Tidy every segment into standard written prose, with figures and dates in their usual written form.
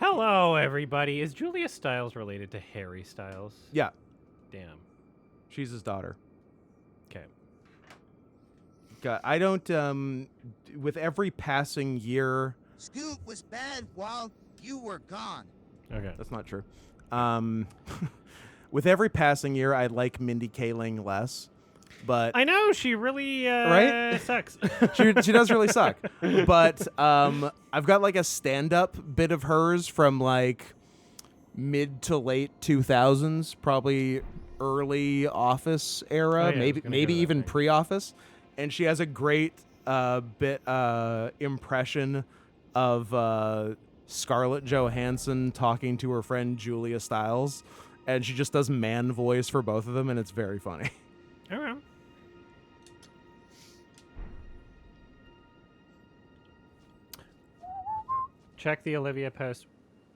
Hello, everybody. Is Julia Stiles related to Harry Styles? Yeah, Damn. she's his daughter. Okay. God, I don't. With every passing year, Scoot was bad while you were gone. Okay. that's not true. With every passing year, I like Mindy Kaling less, but I know she really Right? sucks. she does really suck. But I've got like a stand-up bit of hers from like mid to late 2000s, probably early Office era, Oh, yeah, I was gonna go maybe to that even thing. pre-Office, and she has a great bit impression of Scarlett Johansson talking to her friend Julia Stiles, and she just does man voice for both of them, and it's very funny. All right. Check the Olivia post.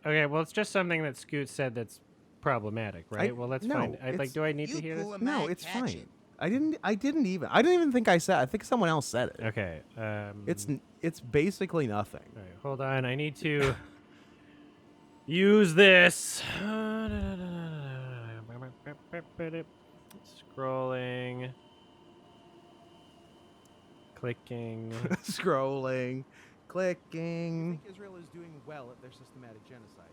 Okay, well, it's just something that Scoot said that's problematic, right? Well, that's no, fine. it's- Do I need to You hear this? pull a No, Mad it's Catchin. fine. I didn't even think I said. I think someone else said it. Okay. It's basically nothing. All right, hold on. I need to use this. Scrolling. Clicking. Scrolling, clicking. I think Israel is doing well at their systematic genocide.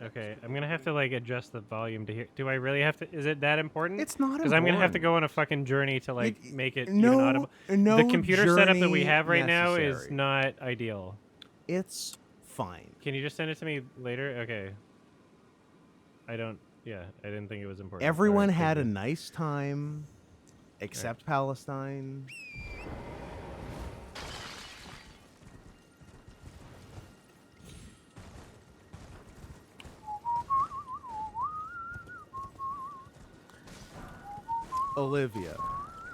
Okay, I'm gonna have to like adjust the volume to hear. Do I really have to? Is it that important? It's not Because I'm gonna have to important. go on a fucking journey to like It- make it no- even audible. no The computer setup that we journey have right now is necessary. not ideal. It's fine. Can you just send it to me later? Okay. I don't. Yeah, I didn't think it was important. Everyone Alright, had a thank you. nice time, except Palestine. Olivia,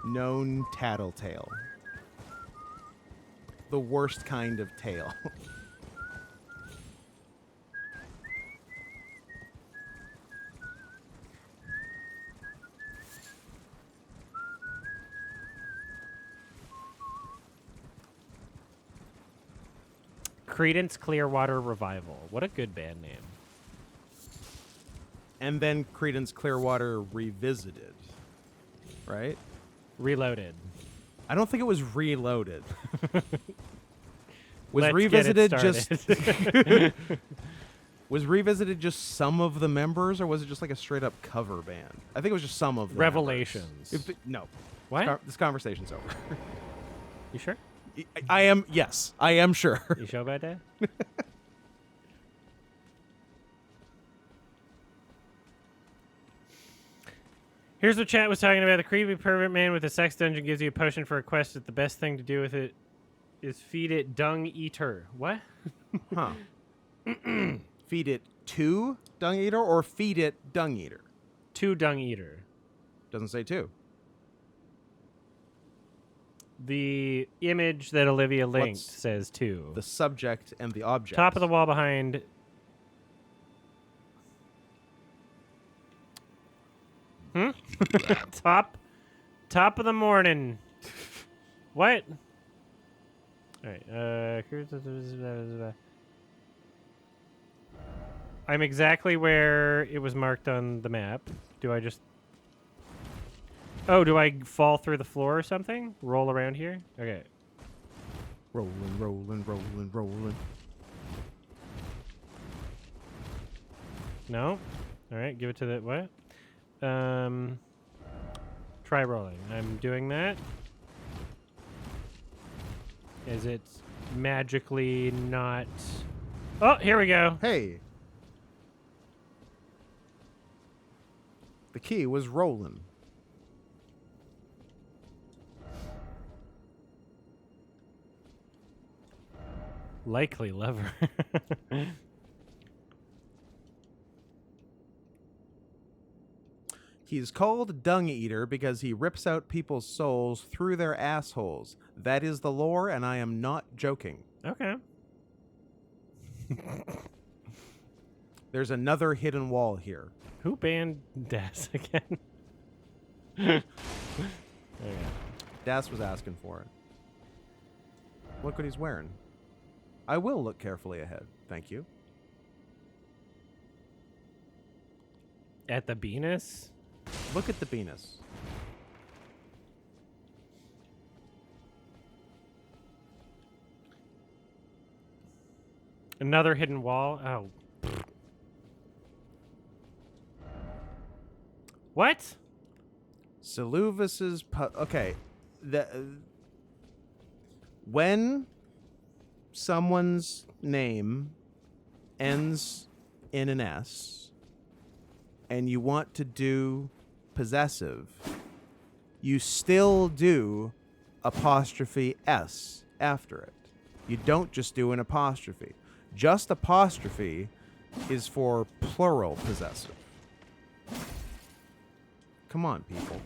known tattletale. The worst kind of tale. Creedence Clearwater Revival. What a good band name. And then Creedence Clearwater Revisited, right? Reloaded. I don't think it was Reloaded. Was Let's Revisited get it just started. was Revisited just some of the members, or was it just like a straight up cover band? I think it was just some of the Revelations. members. No. What? This conversation's over. You sure? I am. Yes, I am sure. You sure about that? Here's what chat was talking about. The creepy pervert man with a sex dungeon gives you a potion for a quest. That the best thing to do with it is feed it dung eater. What? Huh. Feed it to Dung Eater or feed it Dung Eater? To dung eater. Doesn't say two. The image that Olivia linked What's says to. The subject and the object. Top of the wall behind. Top of the morning. What? All right. I'm exactly where it was marked on the map. Do I just? Oh, do I fall through the floor or something? Roll around here? Okay. Rolling, rolling, rolling, rolling. No? Alright, give it to the what? Try rolling. I'm doing that. Is it magically not... Oh, here we go. Hey. The key was rolling. Likely lover. He's called Dung Eater because he rips out people's souls through their assholes. That is the lore, and I am not joking. Okay. There's another hidden wall here. Who banned Das again? Okay. Das was asking for it. Look what he's wearing. I will look carefully ahead. Thank you. At the Venus? Look at the penis. Another hidden wall? Oh. What? Saluvis's okay. When someone's name ends in an S and you want to do possessive, you still do apostrophe S after it. You don't just do an apostrophe. Just apostrophe is for plural possessive. Come on, people.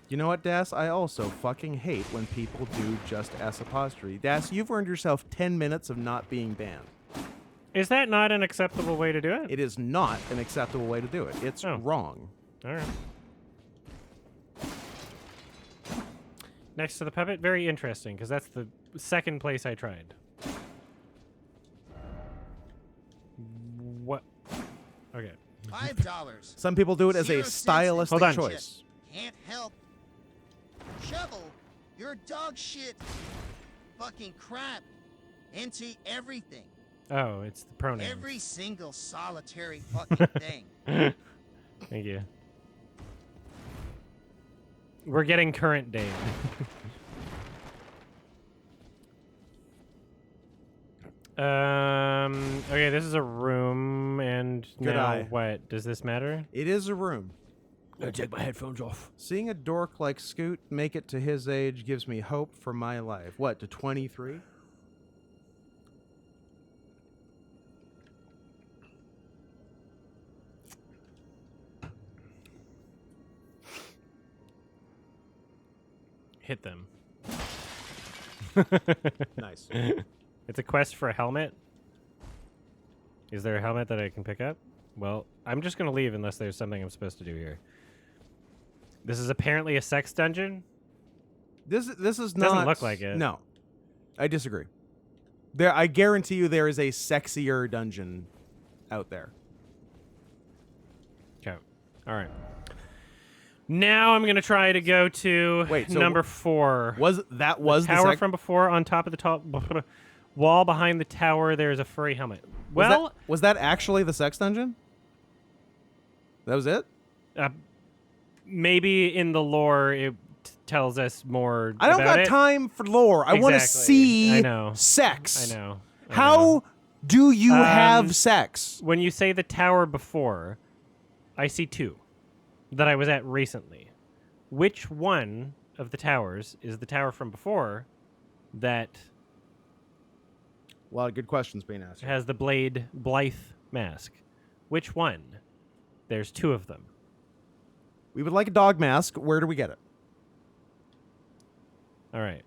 You know what, Das? I also fucking hate when people do just S apostrophe. Das, you've earned yourself 10 minutes of not being banned. Is that not an acceptable way to do it? It is not an acceptable way to do it. It's wrong. All right. Next to the puppet, very interesting, because that's the second place I tried. What? Okay. $5. Some people do it as a 0 cents stylistic Hold on. choice. Can't help. Shovel, your dog shit. Fucking crap. Into everything. Oh, it's the pronouns. Every single solitary fucking thing. Thank you. We're getting current day. Okay, this is a room, and Good now eye. what? Does this matter? It is a room. I take my headphones off. Seeing a dork like Scoot make it to his age gives me hope for my life. What, to 23? Hit them. Nice. It's a quest for a helmet. Is there a helmet that I can pick up? Well, I'm just going to leave unless there's something I'm supposed to do here. This is apparently a sex dungeon. This is not... Doesn't look like it. No. I disagree. I guarantee you there is a sexier dungeon out there. Okay. All right. Now I'm going to try to go to so number 4. Was the tower from before on top of the top wall behind the tower. There's a furry helmet. Well, was that actually the sex dungeon? That was it? maybe in the lore it tells us more. I don't about got it. time for lore. I want to Exactly. see I know. sex. I know. I How know. do you have sex? When you say the tower before, I see 2 that I was at recently. Which one of the towers is the tower from before that A lot of good questions being asked. has the Blythe mask? Which one? There's 2 of them. We would like a dog mask. Where do we get it? All right.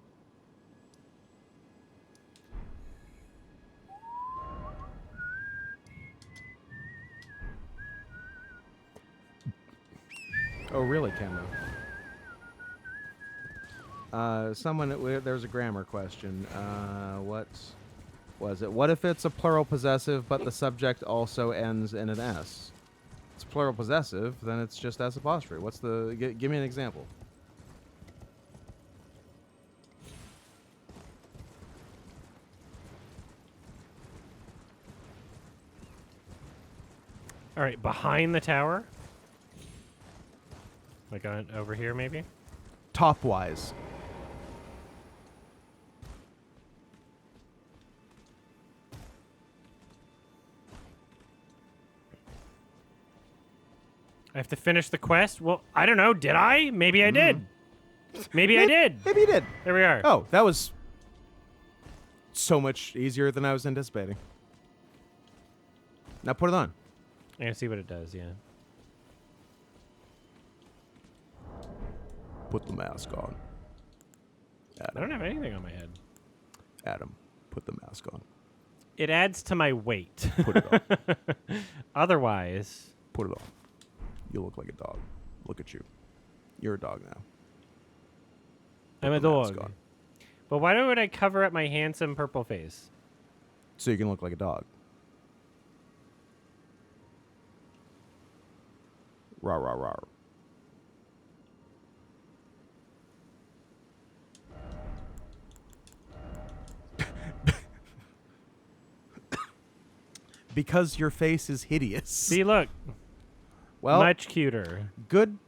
Oh, really, Kemba? There's a grammar question. What was it? What if it's a plural possessive, but the subject also ends in an S? It's plural possessive, then it's just S apostrophe. What's the... give me an example. All right, behind the tower? Like over here, maybe? Top-wise. I have to finish the quest? Well, I don't know. Did I? Maybe I did. Maybe I did. Maybe you did. There we are. Oh, that was so much easier than I was anticipating. Now put it on. I can see what it does, yeah. Put the mask on. I don't have anything on my head. Adam, put the mask on. It adds to my weight. Put it on. Otherwise, Put it on. You look like a dog. Look at you. You're a dog now. I'm a the mask dog. on. But why would I cover up my handsome purple face? So you can look like a dog. Rah, rah, rah. Because your face is hideous. See, look. Well, Much cuter. good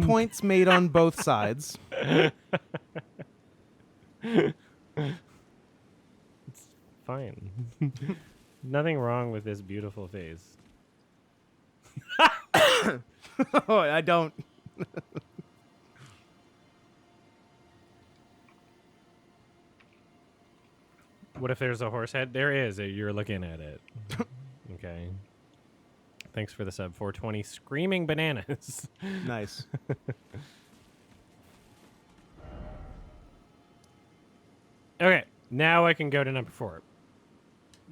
points made on both sides. Fine. Nothing wrong with this beautiful face. Oh, I don't. What if there's a horse head? There is. You're looking at it. Okay. Thanks for the sub. 420 screaming bananas. Nice. Okay. Now I can go to number 4.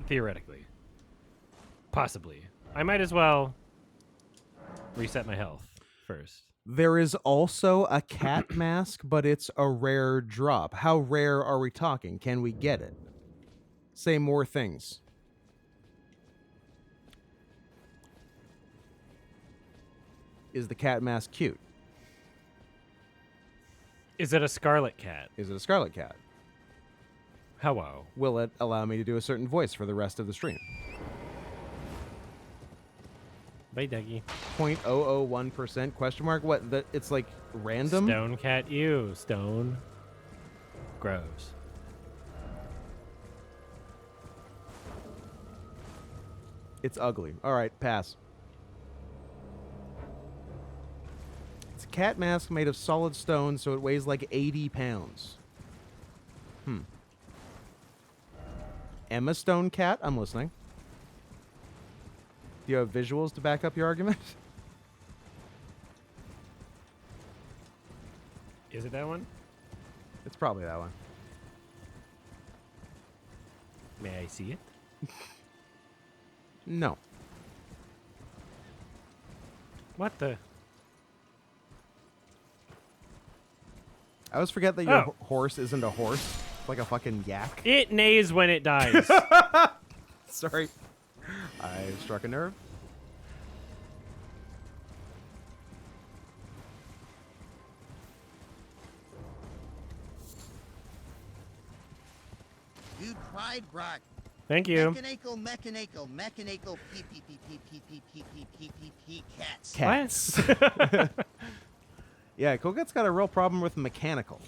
Theoretically. Possibly. I might as well reset my health first. There is also a cat mask, but it's a rare drop. How rare are we talking? Can we get it? Say more things. Is the cat mask cute? Is it a scarlet cat? Is it a scarlet cat? Hello. Will it allow me to do a certain voice for the rest of the stream? Bye, Dougie. 0.001% question mark? What? It's like random? Stone cat. Ew. Stone. Gross. It's ugly. All right, pass. It's a cat mask made of solid stone, so it weighs like 80 pounds. Emma Stone cat? I'm listening. Do you have visuals to back up your argument? Is it that one? It's probably that one. May I see it? No. What the? I always forget that your Oh. horse isn't a horse. It's like a fucking yak. It neighs when it dies. Sorry. I struck a nerve. You tried, Brock. Thank you. Mechanical, P cats. Cats. Yeah, Kogat's got a real problem with mechanical.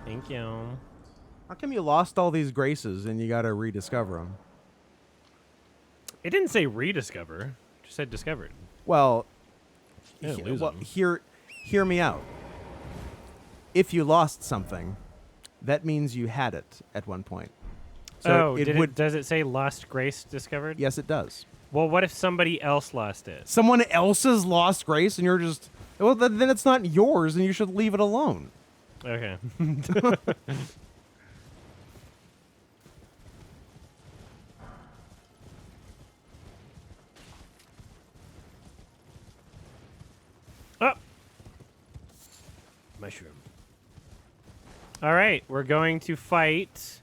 Thank you. How come you lost all these graces and you gotta rediscover them? It didn't say rediscover. It just said discovered. Well, I didn't lose them. hear me out. If you lost something, that means you had it at one point. So does it say lost grace discovered? Yes, it does. Well, what if somebody else lost it? Someone else's lost grace, and you're just well, then it's not yours, and you should leave it alone. Okay. Oh! Mushroom. All right, we're going to fight...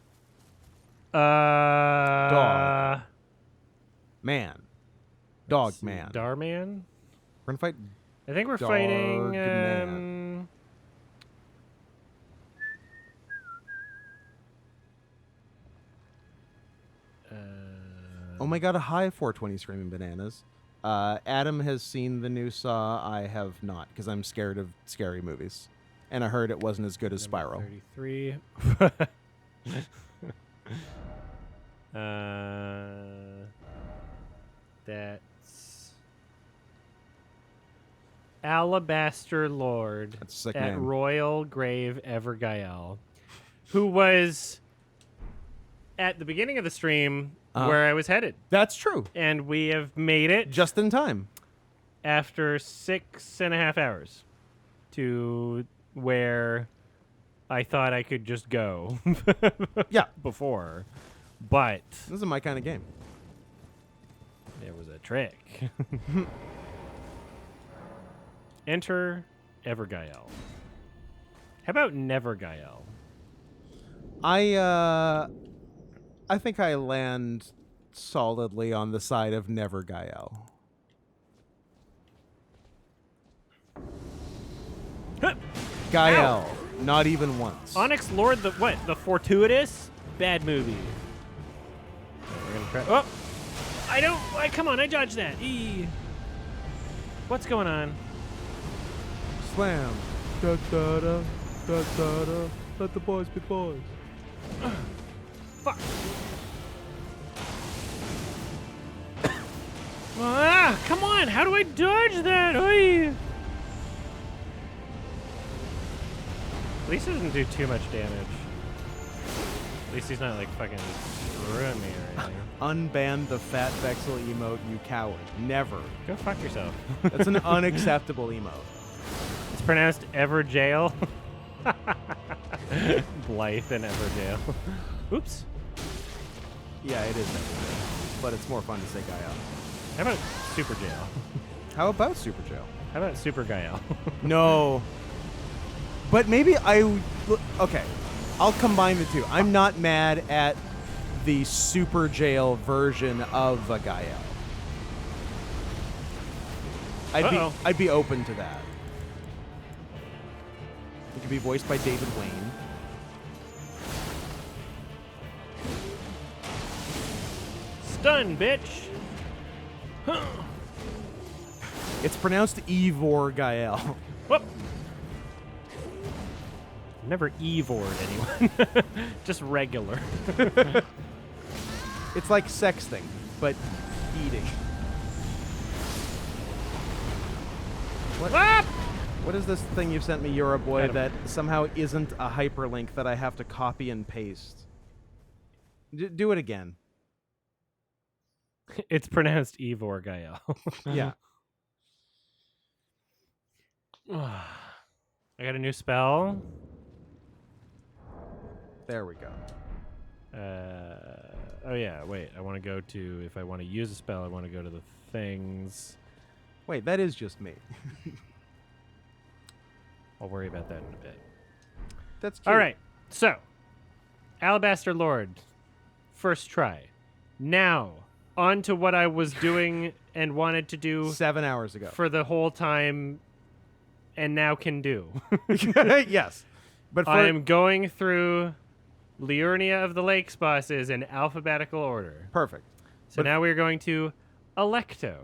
Dog. Man. Dog man. Darman? We're gonna fight. I think we're Dog fighting... man. Oh my god, a high 420 screaming bananas. Adam has seen the new Saw. I have not, because I'm scared of scary movies. And I heard it wasn't as good as Spiral. 33. That's Alabaster Lord That's a sick at name. Royal Grave Evergael, who was at the beginning of the stream where I was headed. That's true. And we have made it Just in time. after 6.5 hours to where I thought I could just go Yeah. before. But This is my kind of game. there was a trick. Enter Evergael. How about Nevergael? I think I land solidly on the side of Never Gael. Gael, not even once. Onyx Lord, the what? The fortuitous? Bad movie. We're gonna try. Oh! Come on, I dodged that. What's going on? Slam. Da da da da da da. Let the boys be boys. Fuck. Come on! How do I dodge that? Oy. At least it doesn't do too much damage. At least he's not like fucking screwing me or anything. Unban the fat Vexel emote, you coward. Never. Go fuck yourself. That's an unacceptable emote. It's pronounced Everjail. Blythe and Everjail. Oops. Yeah, it is Everjail. But it's more fun to say Gael. How about Super Jail? How about Super Jail? How about Super Gael? No. But maybe okay. I'll combine the two. I'm not mad at the Super Jail version of a Gael. I'd be open to that. It could be voiced by David Wayne. Stun, bitch! It's pronounced Ivor Gael. Whoop! Never Evored anyone. Just regular. It's like sexting, but eating. Ah! What is this thing you sent me, You're a Boy, Adam. that somehow isn't a hyperlink that I have to copy and paste? Do it again. It's pronounced Ivor Gael. Yeah. I got a new spell. There we go. Oh yeah, wait. I want to go to, if I want to use a spell, I want to go to the things. Wait, that is just me. I'll worry about that in a bit. That's cute. All right, so Alabaster Lord, first try. Now, on to what I was doing and wanted to do 7 hours ago. for the whole time and now can do. Yes. But I am going through Liurnia of the Lakes bosses in alphabetical order. perfect. So now we're going to Electo,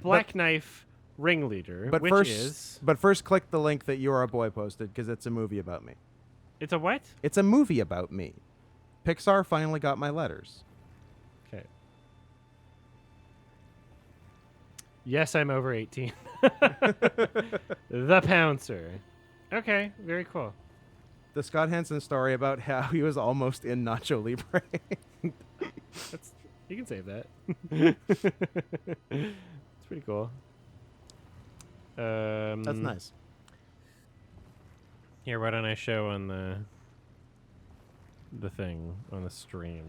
Black Knife Ringleader, But which is... first click the link that You're a Boy posted because it's a movie about me. It's a what? It's a movie about me. Pixar finally got my letters. Okay. Yes, I'm over 18. The Pouncer. Okay, very cool. The Scott Hansen story about how he was almost in Nacho Libre. You can save that. It's pretty cool. That's nice. Here, why don't I show on the thing on the stream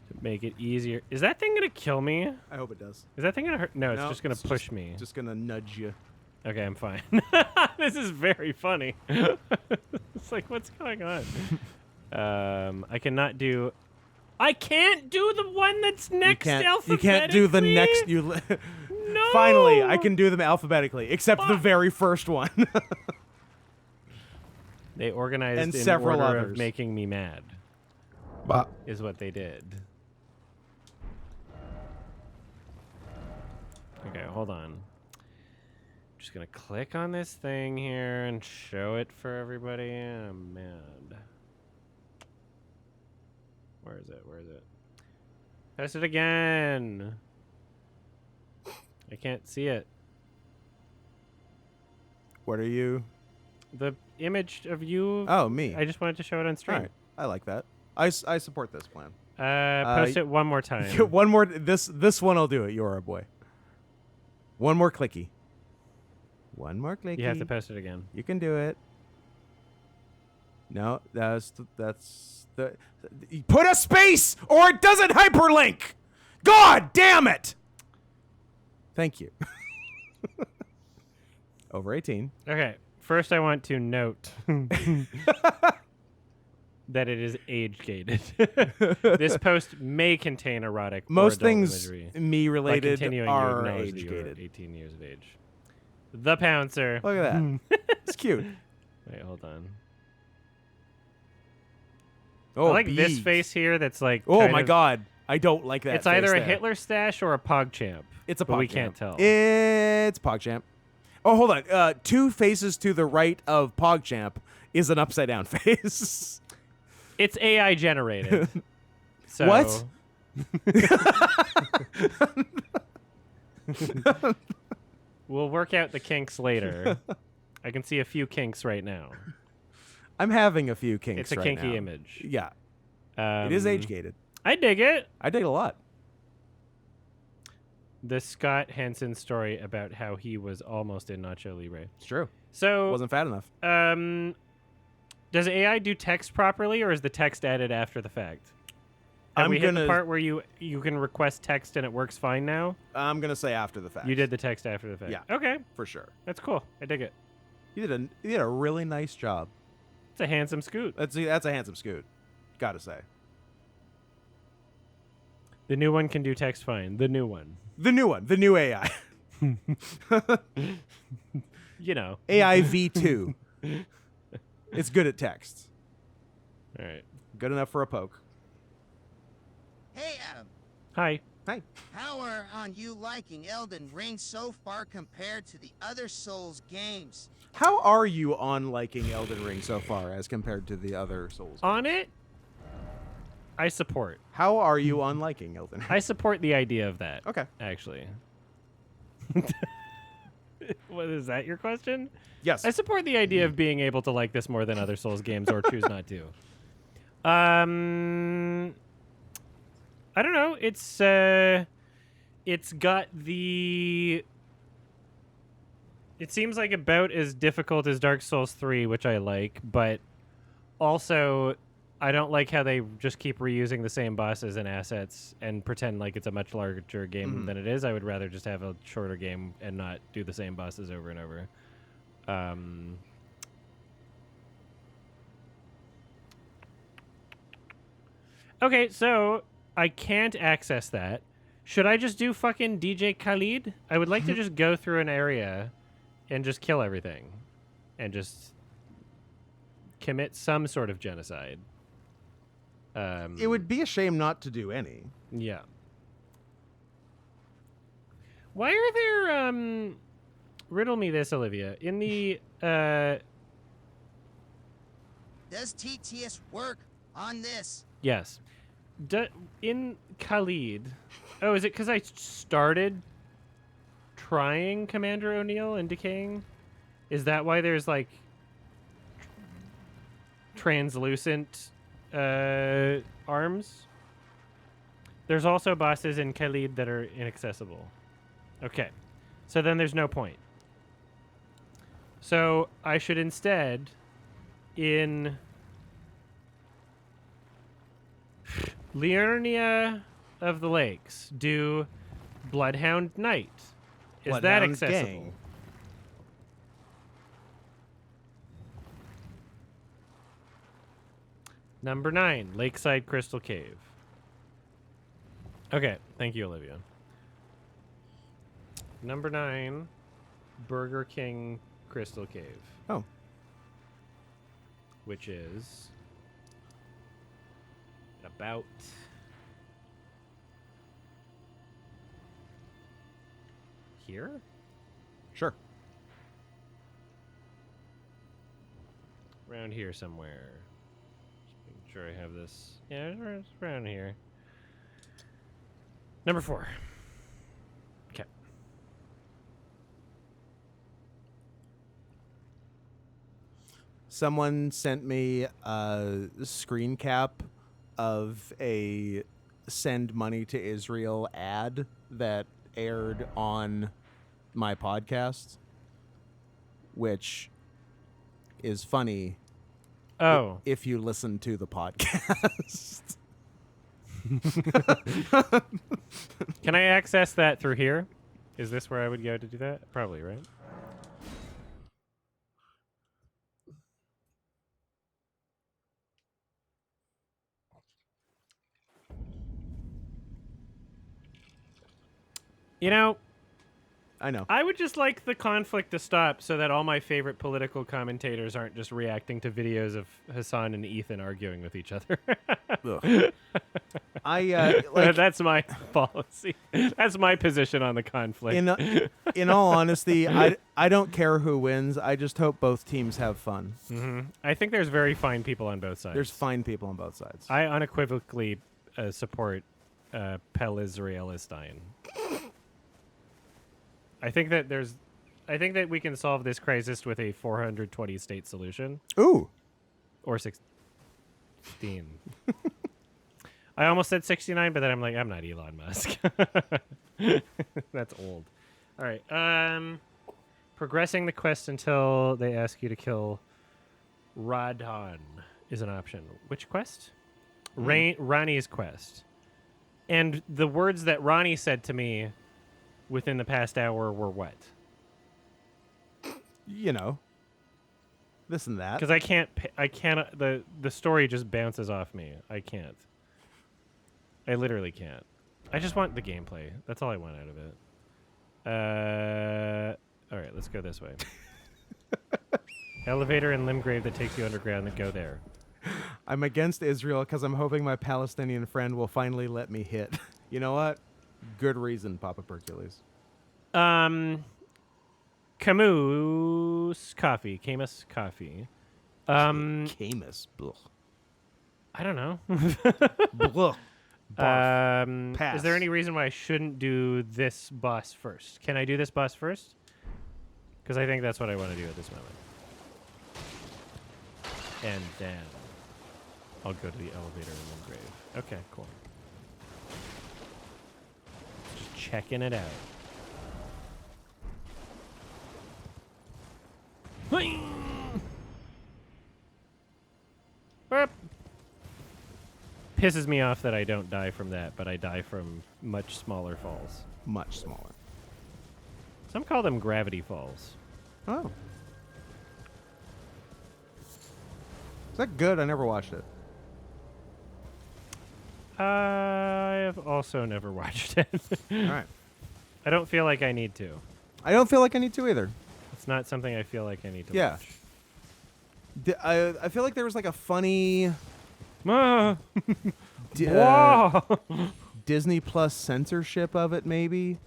to make it easier? Is that thing gonna kill me? I hope it does. Is that thing gonna hurt? No, it's No, just gonna push me. Just gonna nudge you. Okay, I'm fine. This is very funny. It's like, what's going on? I cannot do. I can't do the one that's next alphabetically. You can't do the next. No. Finally, I can do them alphabetically, except the very first one. They organized And in several order others. of making me mad. Is what they did. Okay, hold on. Just gonna click on this thing here and show it for everybody. I'm mad. Where is it? Where is it? Press it again. I can't see it. What are you? The image of you. Oh, me. I just wanted to show it on stream. All right. I like that. I support this plan. Post it one more time. One more. This one will do it. You're a boy. One more clicky. One more clicky. You have to post it again. You can do it. No, that's the. Put a space, or it doesn't hyperlink. God damn it! Thank you. Over 18. Okay. First, I want to note that it is age gated. This post may contain erotic or Most adult things imagery. me By related continuing, you are acknowledge that age you are gated. 18 years of age. The Pouncer. Look at that. It's cute. Wait, hold on. Oh, I like this bees. face here that's like Oh kind my of- god. I don't like that. It's either face a there. Hitler stash or a PogChamp. It's a but we PogChamp. can't tell. It's PogChamp. Oh, hold on. Two faces to the right of PogChamp is an upside down face. It's AI generated. So What? we'll work out the kinks later. I can see a few kinks right now. I'm having a few kinks. It's a right kinky now. image. Yeah, it is age gated. I dig it. I dig it a lot. The Scott Hansen story about how he was almost in Nacho Libre. It's true. So, Wasn't fat enough. does AI do text properly, or is the text added after the fact? Have I'm we hit the gonna- part where you can request text and it works fine now? I'm gonna say after the fact. You did the text after the fact. Yeah. Okay, for sure. that's cool. I dig it. You did a really nice job. It's a handsome scoot. That's a handsome scoot. Gotta say. The new one can do text fine. The new one. The new one. The new AI. You know. AI V2. It's good at text. All right. Good enough for a poke. Hey, Adam. Hi. Hi. How are on you liking Elden Ring so far compared to the other Souls games? How are you on liking Elden Ring so far as compared to the other Souls? On it, I support. How are you on liking Elden Ring? I support the idea of that. Okay. Actually. What is that your question? Yes. I support the idea of being able to like this more than other Souls games or choose not to. I don't know. It's got the. It seems like about as difficult as Dark Souls 3, which I like, but also I don't like how they just keep reusing the same bosses and assets and pretend like it's a much larger game than it is. I would rather just have a shorter game and not do the same bosses over and over. Okay, so I can't access that. Should I just do fucking DJ Khalid? I would like to just go through an area and just kill everything and just commit some sort of genocide. It would be a shame not to do any. Yeah. Why are there riddle me this, Olivia. In the Does TTS work on this? yes. In Khalid. Oh, is it cuz I started trying Commander O'Neill and decaying? Is that why there's like translucent arms? There's also bosses in Khalid that are inaccessible. Okay. So then there's no point. So I should instead in Liurnia of the Lakes do Bloodhound Knight. Is that Bloodhound accessible? Gang. Number 9, Lakeside Crystal Cave. Okay, thank you, Olivia. Number 9, Burger King Crystal Cave, Oh. which is about here? Sure. Around here somewhere. Just making sure I have this. Yeah, it's around here. Number 4. Okay. Someone sent me a screen cap of a send money to Israel ad that aired on my podcast, which is funny Oh. If you listen to the podcast. Can I access that through here? Is this where I would go to do that? Probably, right? You know, I know. I would just like the conflict to stop so that all my favorite political commentators aren't just reacting to videos of Hassan and Ethan arguing with each other. Ugh. I like That's my policy. That's my position on the conflict. in all honesty, I don't care who wins. I just hope both teams have fun. I think there's very fine people on both sides. There's fine people on both sides. I unequivocally support Pel-Israelistine. I think that we can solve this crisis with a 420 state solution. Ooh. Or 16. I almost said 69, but then I'm like, I'm not Elon Musk. That's old. All right. Progressing the quest until they ask you to kill Radhan is an option. Which quest? Ronnie's quest. And the words that Ronnie said to me within the past hour were what? You know, this and that. Because I can't. The story just bounces off me. I can't. I literally can't. I just want the gameplay. That's all I want out of it. All right, let's go this way. Elevator in Limgrave that takes you underground. Then go there. I'm against Israel because I'm hoping my Palestinian friend will finally let me hit. You know what? Good reason, Papa Percules. Camus Coffee. Camus. Blech. I don't know. Blech. Barf. Pass. Is there any reason why I shouldn't do this boss first? Can I do this boss first? Because I think that's what I want to do at this moment. And then I'll go to the elevator in Limgrave. Okay, cool. Just checking it out. Burp. Pisses me off that I don't die from that, but I die from much smaller falls. Much smaller. Some call them gravity falls. Oh. Is that good? I never watched it. I have also never watched it. All right. I don't feel like I need to. I don't feel like I need to either. It's not something I feel like I need to Yeah. watch. I feel like there was like a funny Ah. D- Whoa. Disney Plus censorship of it, maybe.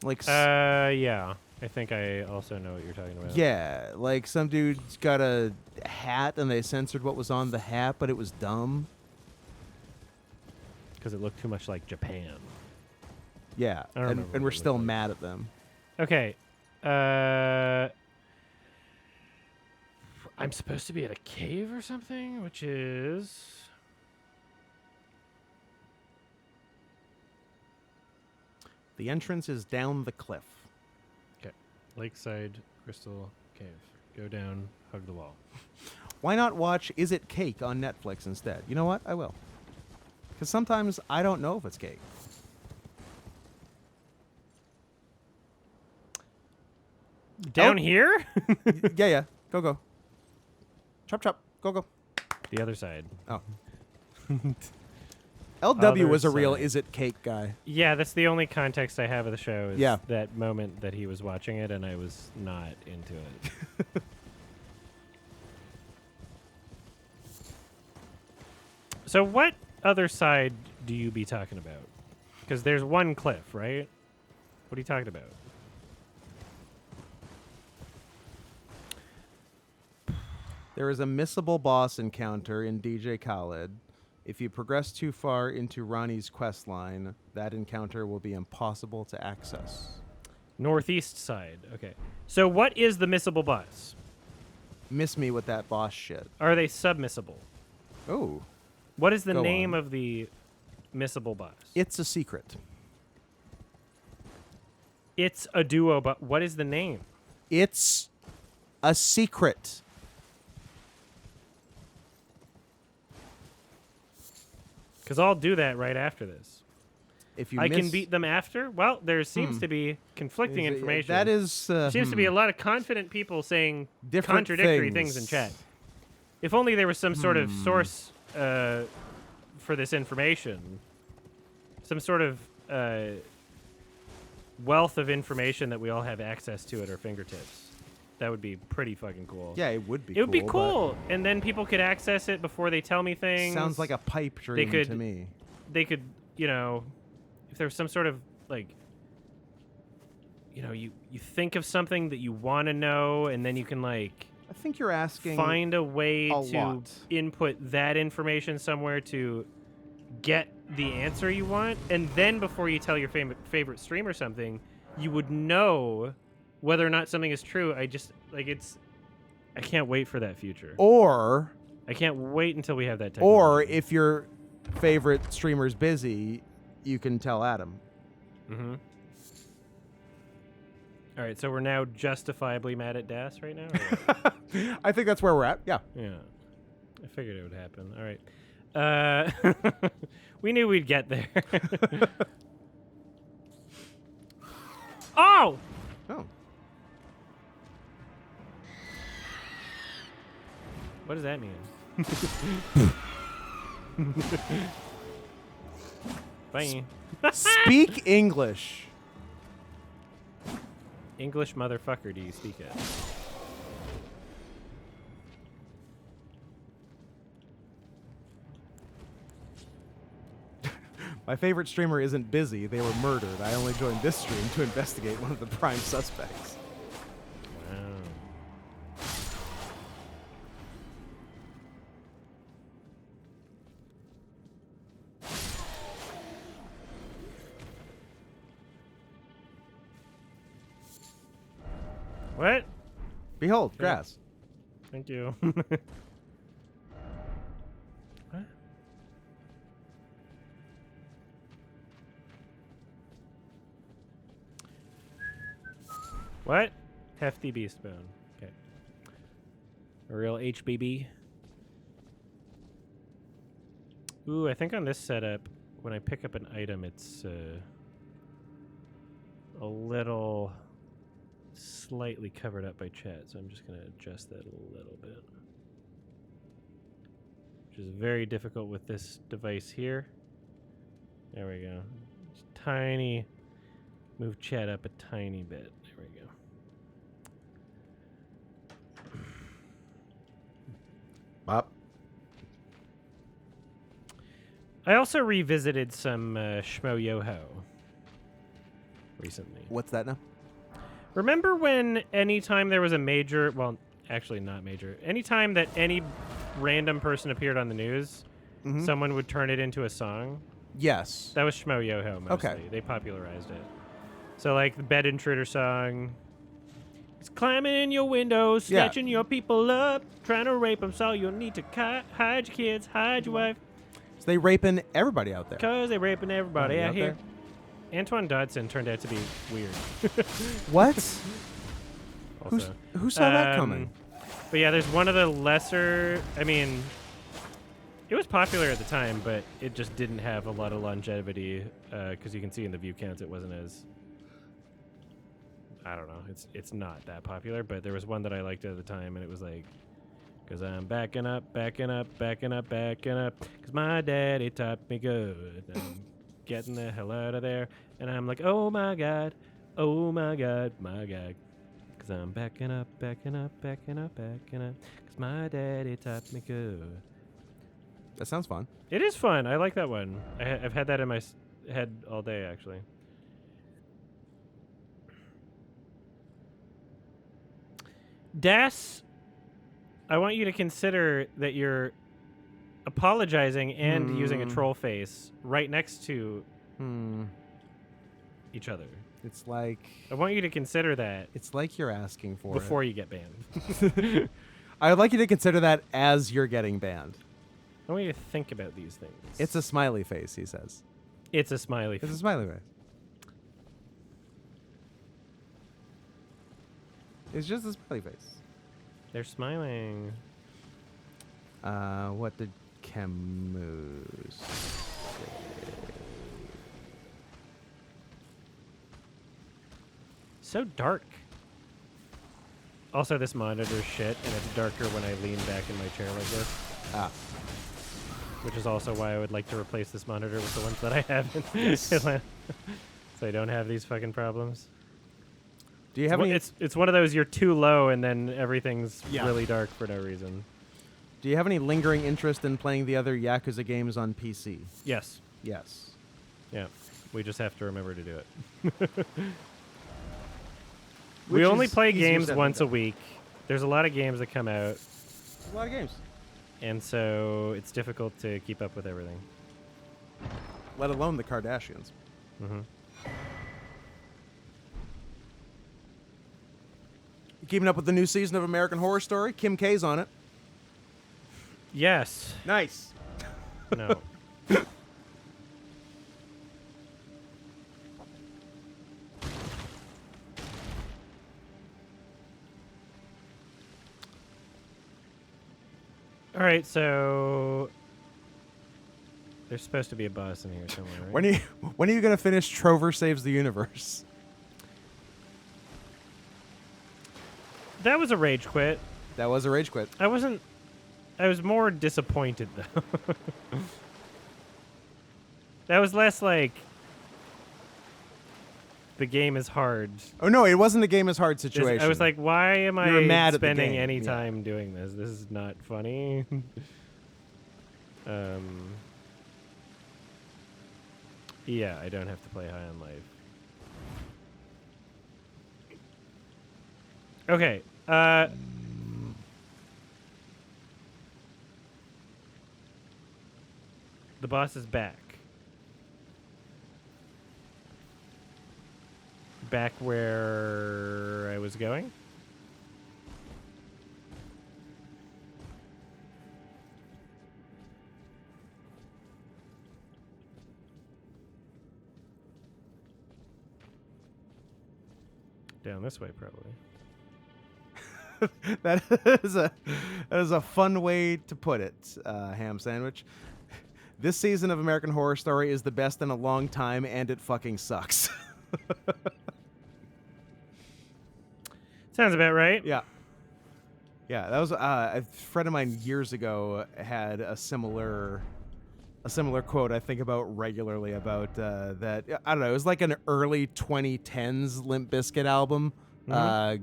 Like, Yeah. I think I also know what you're talking about. yeah, like some dude's got a hat and they censored what was on the hat, but it was dumb. Because it looked too much like Japan. Yeah, I don't remember what and we're it still looked like. mad at them. Okay. I'm supposed to be at a cave or something, which is... The entrance is down the cliff. Okay. Lakeside Crystal Cave. Go down, hug the wall. Why not watch Is It Cake on Netflix instead? You know what? I will. Because sometimes I don't know if it's cake. Down here? Yeah. Go. Chop, chop. Go. The other side. Oh. LW was a Other real side. Is It Cake guy. Yeah, that's the only context I have of the show is Yeah. that moment that he was watching it and I was not into it. So what other side do you be talking about? Because there's one cliff, right? What are you talking about? There is a missable boss encounter in DJ Khaled. If you progress too far into Ronnie's quest line, that encounter will be impossible to access. Northeast side. Okay. So what is the missable boss? Miss me with that boss shit. Are they submissible? Oh, What is the Go name on. of the missable boss? it's a secret. It's a duo, but what is the name? It's a secret. Because I'll do that right after this. If you I miss, can beat them after? Well, there seems to be conflicting Is it- information. That is. There seems to be a lot of confident people saying Different contradictory things in chat. If only there was some sort of source for this information. Some sort of wealth of information that we all have access to at our fingertips. That would be pretty fucking cool. Yeah, it would be. It would be cool, and then people could access it before they tell me things. Sounds like a pipe dream could- to me. They could, you know, if there was some sort of like, you know, you think of something that you want to know, and then you can like I think you're asking. find a way a to lot. input that information somewhere to get the answer you want, and then before you tell your favorite stream or something, you would know whether or not something is true. I can't wait for that future. Or I can't wait until we have that technology. if your favorite streamer's busy, you can tell Adam. Mm-hmm. All right, so we're now justifiably mad at Das right now? Or what? I think that's where we're at. Yeah. Yeah. I figured it would happen. All right. We knew we'd get there. Oh! Oh. What does that mean? Bye. Speak English. English motherfucker, do you speak it? My favorite streamer isn't busy. They were murdered. I only joined this stream to investigate one of the prime suspects. Wow. What? Behold, grass. Thank you. What? What? Hefty beast bone. Okay. A real HBB. Ooh, I think on this setup, when I pick up an item, it's a little slightly covered up by chat, so I'm just going to adjust that a little bit. Which is very difficult with this device here. There we go. Just tiny. Move chat up a tiny bit. There we go. Up. I also revisited some Shmo Yoho recently. What's that now? Remember when anytime there was a major, well, actually not major, anytime that any random person appeared on the news, someone would turn it into a song? Yes. That was Shmo Yoho mostly. Okay. They popularized it. So like the Bed Intruder song. He's climbing in your windows, Yeah. snatching your people up, trying to rape them, so you'll need to hide your kids, hide your wife, So they raping everybody out there. because they're raping everybody out here. there. Antoine Dodson turned out to be weird. What? Also. Who saw that coming? But yeah, there's one of the lesser. I mean, it was popular at the time, but it just didn't have a lot of longevity. Because you can see in the view counts, it wasn't as. I don't know. It's not that popular, but there was one that I liked at the time, and it was like, because I'm backing up, backing up, backing up, backing up, because my daddy taught me good. I'm getting the hell out of there, and I'm like, oh my god, my god, because I'm backing up, backing up, backing up, backing up, because my daddy taught me good. That sounds fun. It is fun. I like that one. I've had that in my head all day, actually. Das, I want you to consider that you're apologizing and using a troll face right next to each other. It's like I want you to consider that you're asking for before it. you get banned. I would like you to consider that as you're getting banned. I want you to think about these things. It's a smiley face, he says. It's a smiley It's a face. smiley face. It's just a smiley face. They're smiling. What did Camus? So dark. Also, this monitor's shit, and it's darker when I lean back in my chair like this. Ah. Which is also why I would like to replace this monitor with the ones that I have in Yes. Atlanta. So I don't have these fucking problems. Do you have any? It's one of those you're too low and then everything's Yeah. really dark for no reason. Do you have any lingering interest in playing the other Yakuza games on PC? Yes. Yes. Yeah. We just have to remember to do it. Which We only is play easier games said than once a done. week. There's a lot of games that come out, There's a lot of games. and so it's difficult to keep up with everything. Let alone the Kardashians. Hmm. You keeping up with the new season of American Horror Story? Kim K's on it. Yes. Nice. No. All right, so there's supposed to be a boss in here somewhere, right? When are you gonna finish Trover Saves the Universe? That was a rage quit. That was a rage quit. I was more disappointed though. That was less like the game is hard. Oh no, it wasn't a game as hard Just- situation. I was like, why am You were I mad at the spending game, any yeah. time doing this? This is not funny. Yeah, I don't have to play High on Life. Okay. The boss is back. Back where I was going? Down this way, probably. that is a fun way to put it, ham sandwich. This season of American Horror Story is the best in a long time, and it fucking sucks. Sounds about right. Yeah. Yeah, that was a friend of mine years ago had a similar quote I think about regularly about that. I don't know. It was like an early 2010s Limp Bizkit album,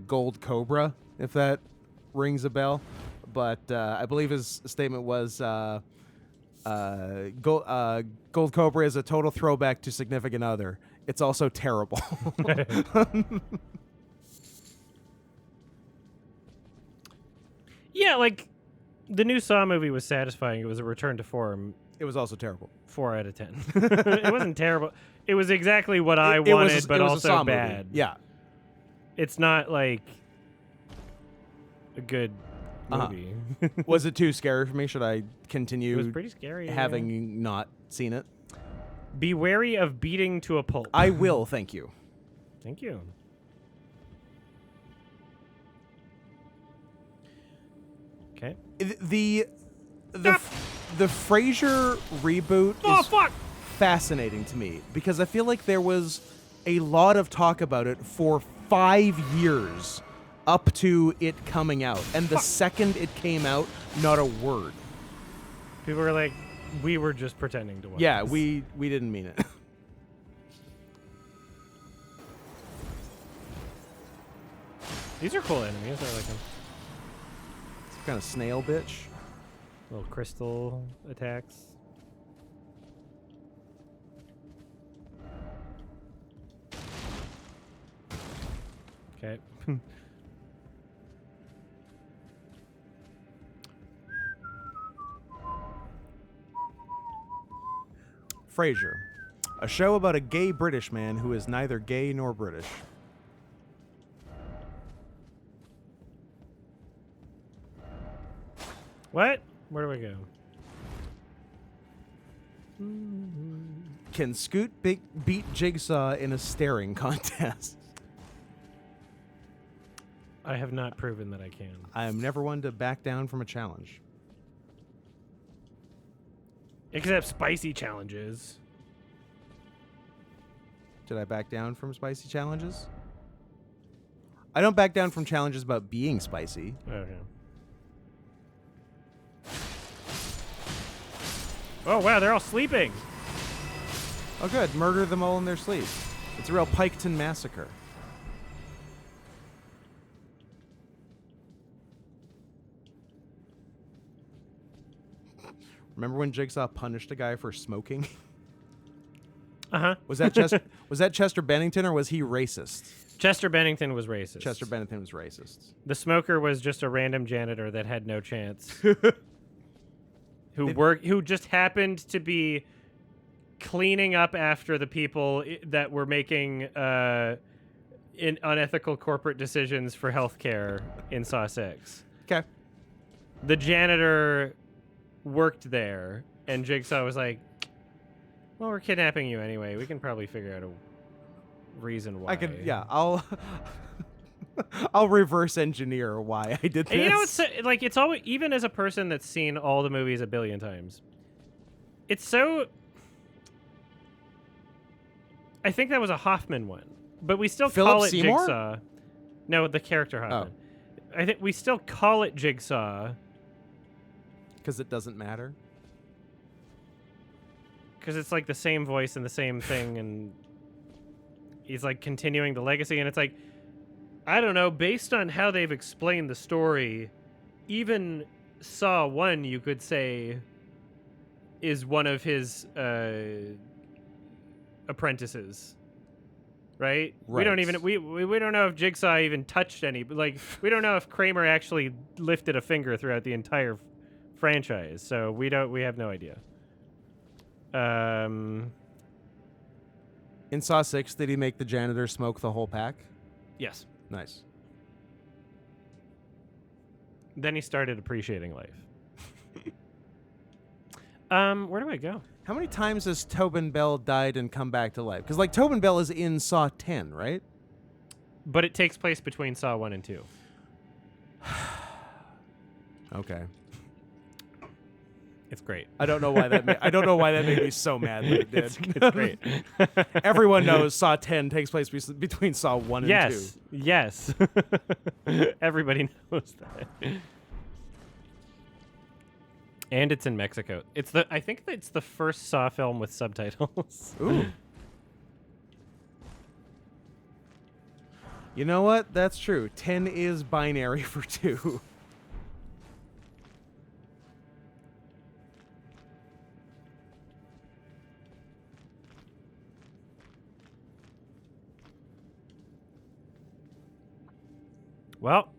Gold Cobra, if that rings a bell. But I believe his statement was Gold Cobra is a total throwback to Significant Other. It's also terrible. Yeah, like the new Saw movie was satisfying. It was a return to form. It was also terrible. 4 out of 10. It wasn't terrible. It was exactly what I It was wanted, a- but it was a also Saw movie. bad. Yeah. It's not like a good Uh-huh. movie. Was it too scary for me? Should I It was continue pretty scary. yeah. having not seen it? Be wary of beating to a pulp. I will, thank you. Thank you. Okay. The Frasier reboot Oh, is fuck! fascinating to me because I feel like there was a lot of talk about it for 5 years up to it coming out, and the second it came out, not a word. People were like, we were just pretending to watch Yeah, this. we didn't mean it. These are cool enemies. I like them. Some kind of snail bitch. Little crystal attacks. Okay. Frasier, a show about a gay British man who is neither gay nor British. What? Where do I go? Can Scoot beat Jigsaw in a staring contest? I have not proven that I can. I am never one to back down from a challenge. Except spicy challenges. Did I back down from spicy challenges? I don't back down from challenges about being spicy. Okay. Oh wow, they're all sleeping. Oh, good. Murder them all in their sleep. It's a real Piketon massacre. Remember when Jigsaw punished a guy for smoking? Uh-huh. Was that Chester Bennington, or was he racist? Chester Bennington was racist. Chester Bennington was racist. The smoker was just a random janitor that had no chance. Who just happened to be cleaning up after the people that were making unethical corporate decisions for healthcare in Saw 6. Okay. The janitor worked there, and Jigsaw was like, well, we're kidnapping you anyway. We can probably figure out a reason why. I'll reverse engineer why I did this. And you know, it's always, even as a person that's seen all the movies a billion times, it's so. I think that was a Hoffman one, but we still Philip call it Seymour? Jigsaw. No, the character Hoffman. I think we still call it Jigsaw because it doesn't matter. Because it's like the same voice and the same thing, and he's like continuing the legacy, and it's like, I don't know, based on how they've explained the story, even Saw 1, you could say, is one of his apprentices. Right? We don't even we don't know if Jigsaw even touched any, but like we don't know if Kramer actually lifted a finger throughout the entire franchise. So we have no idea. In Saw 6, did he make the janitor smoke the whole pack? Yes. Nice. Then he started appreciating life. Where do I go? How many times has Tobin Bell died and come back to life? Because, like, Tobin Bell is in Saw 10, right? But it takes place between Saw 1 and 2. Okay. It's great. I don't know why that made me so mad that it did. It's great. Everyone knows Saw 10 takes place between Saw 1 and 2. Yes. Everybody knows that. And it's in Mexico. I think it's the first Saw film with subtitles. Ooh. You know what? That's true. 10 is binary for 2. Well,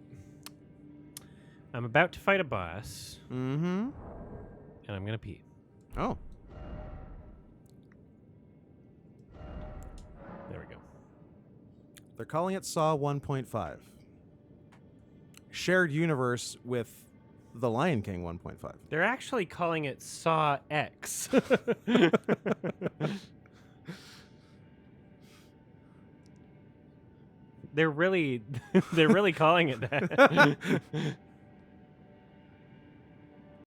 I'm about to fight a boss. Mm-hmm. And I'm going to pee. Oh. There we go. They're calling it Saw 1.5. Shared universe with The Lion King 1.5. They're actually calling it Saw X. They're really calling it that.